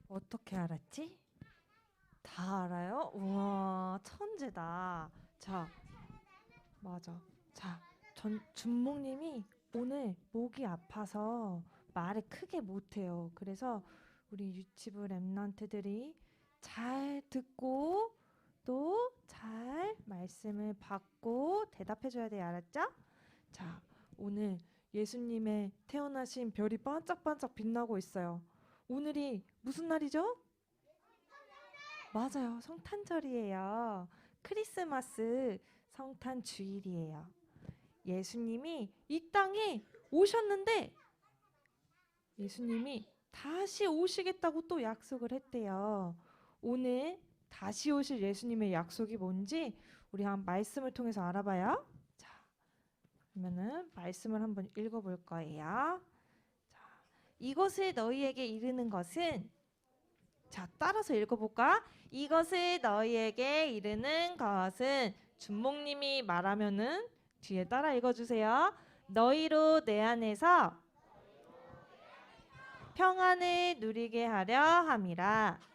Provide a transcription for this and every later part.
어떻게 알았지? 다 알아요? 우와, 천재다. 자, 맞아. 자, 준목님이 오늘 목이 아파서 말을 크게 못해요. 그래서 우리 유치부 랩런트들이 잘 듣고 또 잘 말씀을 받고 대답해줘야 돼요. 알았죠? 자, 오늘 예수님의 태어나신 별이 반짝반짝 빛나고 있어요. 오늘이 무슨 날이죠? 맞아요. 성탄절이에요. 크리스마스 성탄 주일이에요. 예수님이 이 땅에 오셨는데 예수님이 다시 오시겠다고 또 약속을 했대요. 오늘 다시 오실 예수님의 약속이 뭔지 우리 한 말씀을 통해서 알아봐요. 자, 그러면은 말씀을 한번 읽어볼 거예요. 자, 이것을 너희에게 이르는 것은 자, 따라서 읽어볼까? 이것을 너희에게 이르는 것은 준목님이 말하면은 뒤에 따라 읽어주세요. 너희로 내 안에서 평안을 누리게 하려 함이라.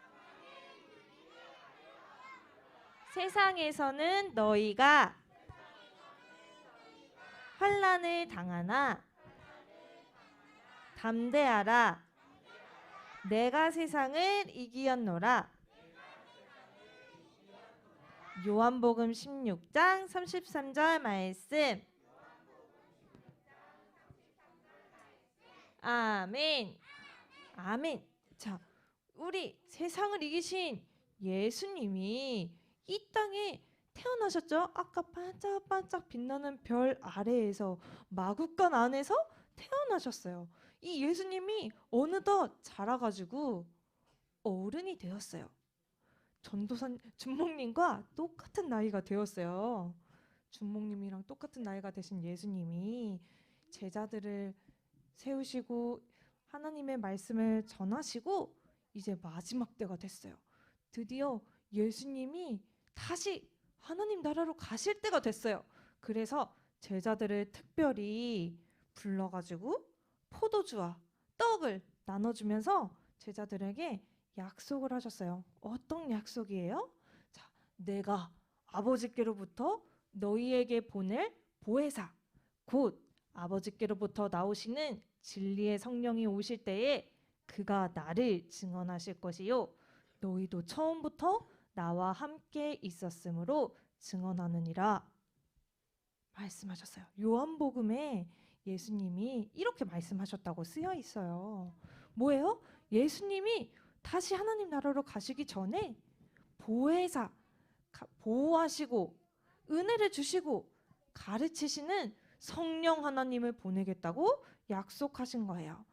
세상에서는 너희가 환난을 당하나 담대하라. 내가 세상을 이기었노라. 요한복음 16장 33절 말씀. 아멘. 아멘. 자, 우리 세상을 이기신 예수님이 이 땅에 태어나셨죠? 아까 반짝반짝 빛나는 별 아래에서 마구간 안에서 태어나셨어요. 이 예수님이 어느덧 자라가지고 어른이 되었어요. 전도사 준목님과 똑같은 나이가 되었어요. 준목님이랑 똑같은 나이가 되신 예수님이 제자들을 세우시고 하나님의 말씀을 전하시고 이제 마지막 때가 됐어요. 드디어 예수님이 다시 하나님 나라로 가실 때가 됐어요. 그래서 제자들을 특별히 불러가지고 포도주와 떡을 나눠주면서 제자들에게 약속을 하셨어요. 어떤 약속이에요? 자, 내가 아버지께로부터 너희에게 보낼 보혜사, 곧 아버지께로부터 나오시는 진리의 성령이 오실 때에 그가 나를 증언하실 것이요. 너희도 처음부터 나와 함께 있었으므로 증언하느니라 말씀하셨어요. 요한복음에 예수님이 이렇게 말씀하셨다고 쓰여 있어요. 뭐예요? 예수님이 다시 하나님 나라로 가시기 전에 보혜사, 보호하시고 은혜를 주시고 가르치시는 성령 하나님을 보내겠다고 약속하신 거예요.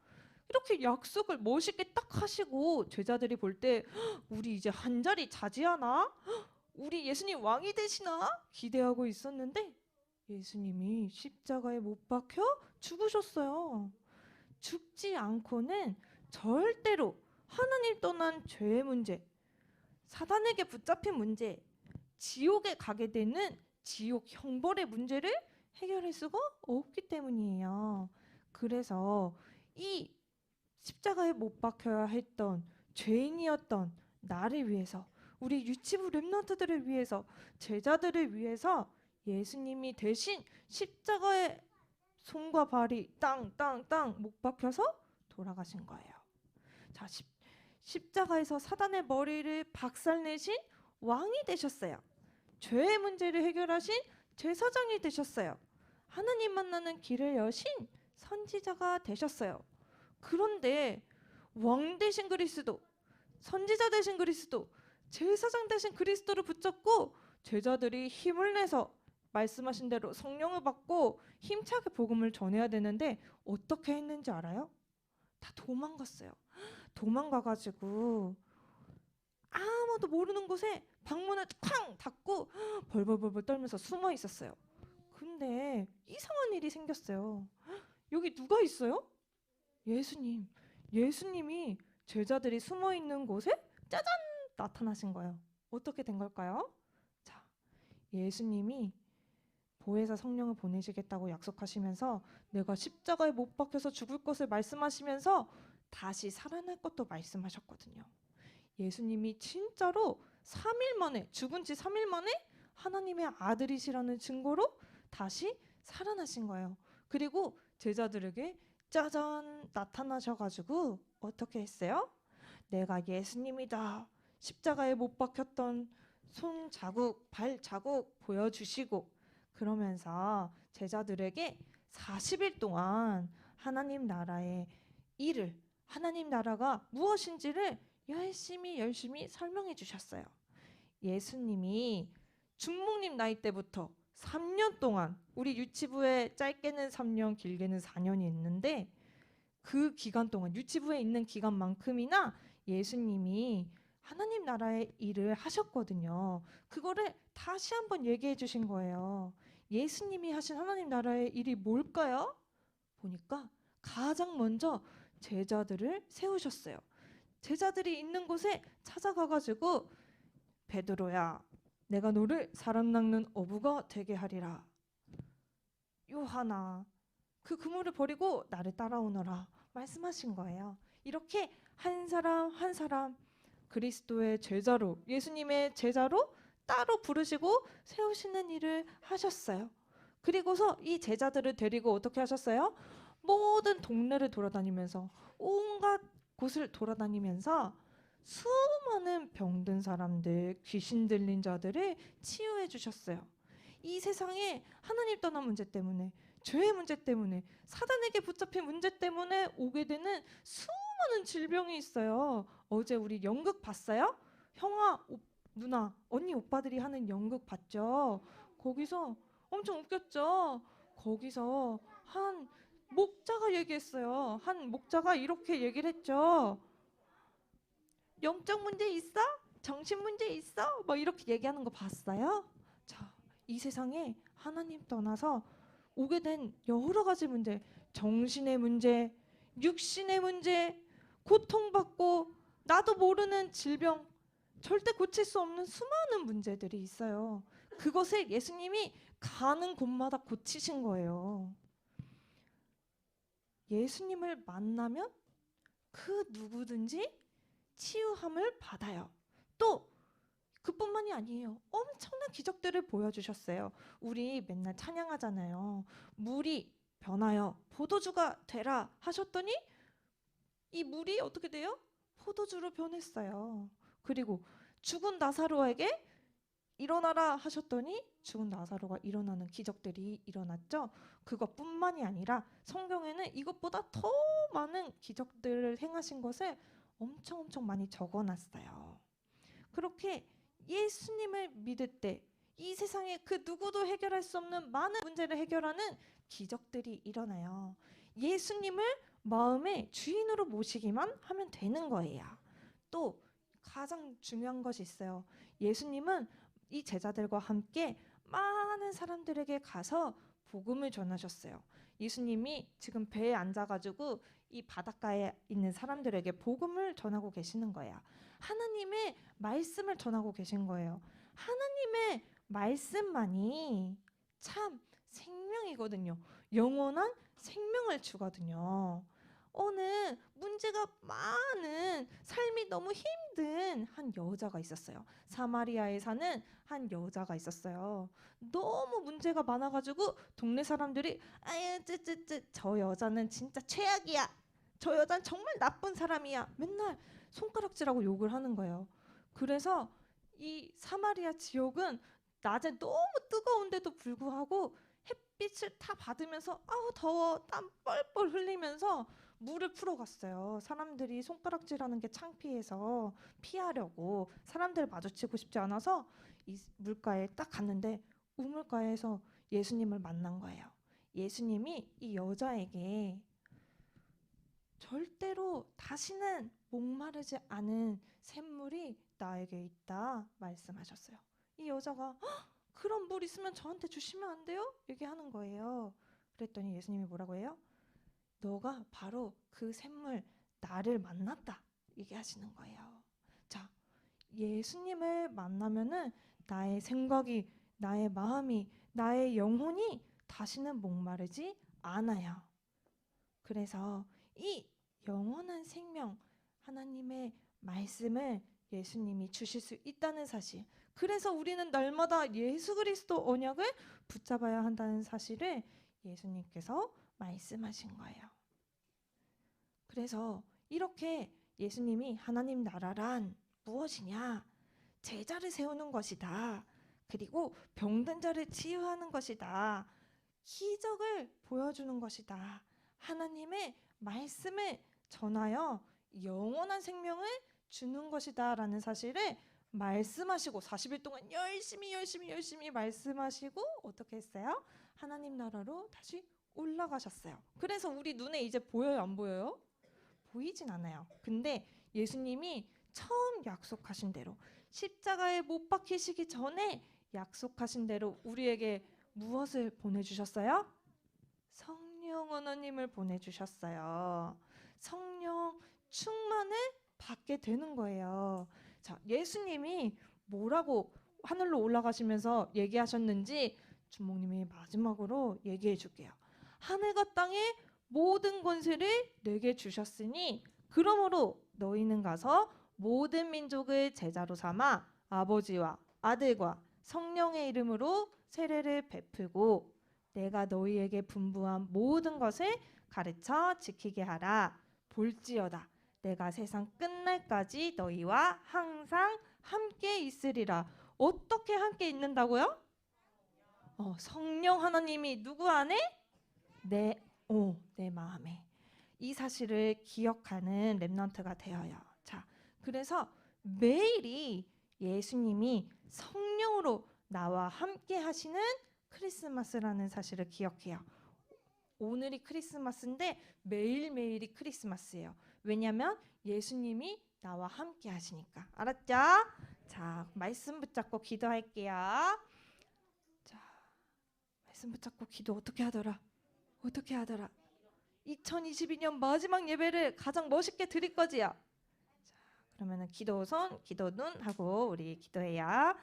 이렇게 약속을 멋있게 딱 하시고 제자들이 볼 때 우리 이제 한 자리 차지하나? 우리 예수님 왕이 되시나? 기대하고 있었는데 예수님이 십자가에 못 박혀 죽으셨어요. 죽지 않고는 절대로 하나님 떠난 죄의 문제, 사단에게 붙잡힌 문제, 지옥에 가게 되는 지옥 형벌의 문제를 해결할 수가 없기 때문이에요. 그래서 이 십자가에 못 박혀야 했던 죄인이었던 나를 위해서 우리 유치부 렘넌트들을 위해서 제자들을 위해서 예수님이 대신 십자가에 손과 발이 땅땅땅 못 박혀서 돌아가신 거예요. 자, 십자가에서 사단의 머리를 박살내신 왕이 되셨어요. 죄의 문제를 해결하신 제사장이 되셨어요. 하나님 만나는 길을 여신 선지자가 되셨어요. 그런데 왕 대신 그리스도, 선지자 대신 그리스도, 제사장 대신 그리스도를 붙잡고 제자들이 힘을 내서 말씀하신 대로 성령을 받고 힘차게 복음을 전해야 되는데 어떻게 했는지 알아요? 다 도망갔어요. 도망가가지고 아무도 모르는 곳에 방문을 쾅 닫고 벌벌벌벌 떨면서 숨어 있었어요. 근데 이상한 일이 생겼어요. 여기 누가 있어요? 예수님. 예수님이 제자들이 숨어 있는 곳에 짜잔 나타나신 거예요. 어떻게 된 걸까요? 자, 예수님이 보혜사 성령을 보내시겠다고 약속하시면서 내가 십자가에 못 박혀서 죽을 것을 말씀하시면서 다시 살아날 것도 말씀하셨거든요. 예수님이 진짜로 3일 만에, 죽은 지 3일 만에 하나님의 아들이시라는 증거로 다시 살아나신 거예요. 그리고 제자들에게 짜잔 나타나셔가지고 어떻게 했어요? 내가 예수님이다. 십자가에 못 박혔던 손 자국, 발 자국 보여주시고, 그러면서 제자들에게 40일 동안 하나님 나라의 일을, 하나님 나라가 무엇인지를 열심히 설명해 주셨어요. 예수님이 중목님 나이 때부터 3년 동안, 우리 유치부에 짧게는 3년, 길게는 4년이 있는데, 그 기간 동안, 유치부에 있는 기간만큼이나 예수님이 하나님 나라의 일을 하셨거든요. 그거를 다시 한번 얘기해 주신 거예요. 예수님이 하신 하나님 나라의 일이 뭘까요? 보니까 가장 먼저 제자들을 세우셨어요. 제자들이 있는 곳에 찾아가가지고, 베드로야, 내가 너를 사람 낚는 어부가 되게 하리라. 요하나, 그 그물을 버리고 나를 따라오너라 말씀하신 거예요. 이렇게 한 사람 한 사람 그리스도의 제자로, 예수님의 제자로 따로 부르시고 세우시는 일을 하셨어요. 그리고서 이 제자들을 데리고 어떻게 하셨어요? 모든 동네를 돌아다니면서, 온갖 곳을 돌아다니면서 수많은 병든 사람들, 귀신 들린 자들을 치유해 주셨어요. 이 세상에 하나님 떠난 문제 때문에, 죄의 문제 때문에, 사단에게 붙잡힌 문제 때문에 오게 되는 수많은 질병이 있어요. 어제 우리 연극 봤어요? 형아, 누나, 언니, 오빠들이 하는 연극 봤죠? 거기서 엄청 웃겼죠? 거기서 한 목자가 얘기했어요. 한 목자가 이렇게 얘기를 했죠. 영적 문제 있어? 정신 문제 있어? 뭐 이렇게 얘기하는 거 봤어요? 자, 이 세상에 하나님 떠나서 오게 된 여러 가지 문제, 정신의 문제, 육신의 문제, 고통받고 나도 모르는 질병, 절대 고칠 수 없는 수많은 문제들이 있어요. 그것을 예수님이 가는 곳마다 고치신 거예요. 예수님을 만나면 그 누구든지 치유함을 받아요. 또 그뿐만이 아니에요. 엄청난 기적들을 보여주셨어요. 우리 맨날 찬양하잖아요. 물이 변하여 포도주가 되라 하셨더니 이 물이 어떻게 돼요? 포도주로 변했어요. 그리고 죽은 나사로에게 일어나라 하셨더니 죽은 나사로가 일어나는 기적들이 일어났죠. 그것뿐만이 아니라 성경에는 이것보다 더 많은 기적들을 행하신 것을 엄청 많이 적어놨어요. 그렇게 예수님을 믿을 때 이 세상에 그 누구도 해결할 수 없는 많은 문제를 해결하는 기적들이 일어나요. 예수님을 마음의 주인으로 모시기만 하면 되는 거예요. 또 가장 중요한 것이 있어요. 예수님은 이 제자들과 함께 많은 사람들에게 가서 복음을 전하셨어요. 예수님이 지금 배에 앉아가지고 이 바닷가에 있는 사람들에게 복음을 전하고 계시는 거예요. 하나님의 말씀을 전하고 계신 거예요. 하나님의 말씀만이 참 생명이거든요. 영원한 생명을 주거든요. 어느 문제가 많은, 삶이 너무 힘든 한 여자가 있었어요. 사마리아에 사는 한 여자가 있었어요. 너무 문제가 많아가지고 동네 사람들이 아유 쯔쯔쯔 저 여자는 진짜 최악이야. 저 여자는 정말 나쁜 사람이야. 맨날 손가락질하고 욕을 하는 거예요. 그래서 이 사마리아 지역은 낮에 너무 뜨거운데도 불구하고 햇빛을 다 받으면서 아우 더워 땀 뻘뻘 흘리면서 물을 풀어갔어요. 사람들이 손가락질하는 게 창피해서 피하려고, 사람들 마주치고 싶지 않아서 이 물가에 딱 갔는데 우물가에서 예수님을 만난 거예요. 예수님이 이 여자에게 절대로 다시는 목마르지 않은 샘물이 나에게 있다 말씀하셨어요. 이 여자가 그런 물 있으면 저한테 주시면 안 돼요? 얘기하는 거예요. 그랬더니 예수님이 뭐라고 해요? 너가 바로 그 샘물, 나를 만났다 얘기하시는 거예요. 자, 예수님을 만나면은 나의 생각이, 나의 마음이, 나의 영혼이 다시는 목마르지 않아요. 그래서 이 영원한 생명, 하나님의 말씀을 예수님이 주실 수 있다는 사실. 그래서 우리는 날마다 예수 그리스도 언약을 붙잡아야 한다는 사실을 예수님께서 말씀하신 거예요. 그래서 이렇게 예수님이 하나님 나라란 무엇이냐? 제자를 세우는 것이다. 그리고 병든 자를 치유하는 것이다. 기적을 보여주는 것이다. 하나님의 말씀을 전하여 영원한 생명을 주는 것이다 라는 사실을 말씀하시고 40일 동안 열심히 말씀하시고 어떻게 했어요? 하나님 나라로 다시 올라가셨어요. 그래서 우리 눈에 이제 보여요, 안 보여요? 보이진 않아요. 근데 예수님이 처음 약속하신 대로 십자가에 못 박히시기 전에 약속하신 대로 우리에게 무엇을 보내주셨어요? 성령 하나님을 보내주셨어요. 성령 충만을 받게 되는 거예요. 자, 예수님이 뭐라고 하늘로 올라가시면서 얘기하셨는지 주목님이 마지막으로 얘기해 줄게요. 하늘과 땅의 모든 권세를 내게 주셨으니 그러므로 너희는 가서 모든 민족을 제자로 삼아 아버지와 아들과 성령의 이름으로 세례를 베풀고 내가 너희에게 분부한 모든 것을 가르쳐 지키게 하라. 볼지어다 내가 세상 끝날까지 너희와 항상 함께 있으리라. 어떻게 함께 있는다고요? 성령 하나님이 누구 안에? 내 마음에. 이 사실을 기억하는 렘넌트가 되어요. 자, 그래서 매일이 예수님이 성령으로 나와 함께 하시는 크리스마스라는 사실을 기억해요. 오늘이 크리스마스인데 매일매일이 크리스마스예요. 왜냐하면 예수님이 나와 함께 하시니까. 알았죠? 자, 말씀 붙잡고 기도할게요. 자, 말씀 붙잡고 기도 어떻게 하더라? 2022년 마지막 예배를 가장 멋있게 드릴 거지요. 자, 그러면은 기도 손, 기도 눈 하고 우리 기도해요.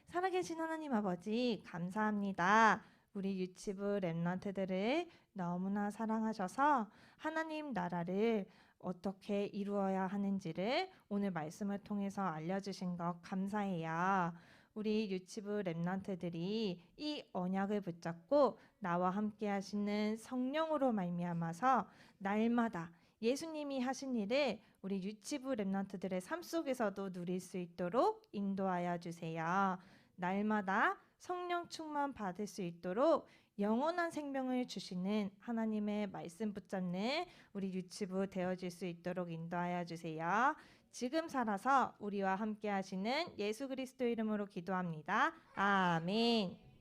살아계신 하나님 아버지 감사합니다. 우리 유치부 렘넌트들을 너무나 사랑하셔서 하나님 나라를 어떻게 이루어야 하는지를 오늘 말씀을 통해서 알려주신 것 감사해요. 우리 유치부 렘넌트들이 이 언약을 붙잡고 나와 함께 하시는 성령으로 말미암아서 날마다 예수님이 하신 일을 우리 유치부 렘넌트들의 삶 속에서도 누릴 수 있도록 인도하여 주세요. 날마다 성령 충만 받을 수 있도록 영원한 생명을 주시는 하나님의 말씀 붙잡는 우리 유치부 되어질 수 있도록 인도하여 주세요. 지금 살아서 우리와 함께 하시는 예수 그리스도 이름으로 기도합니다. 아멘.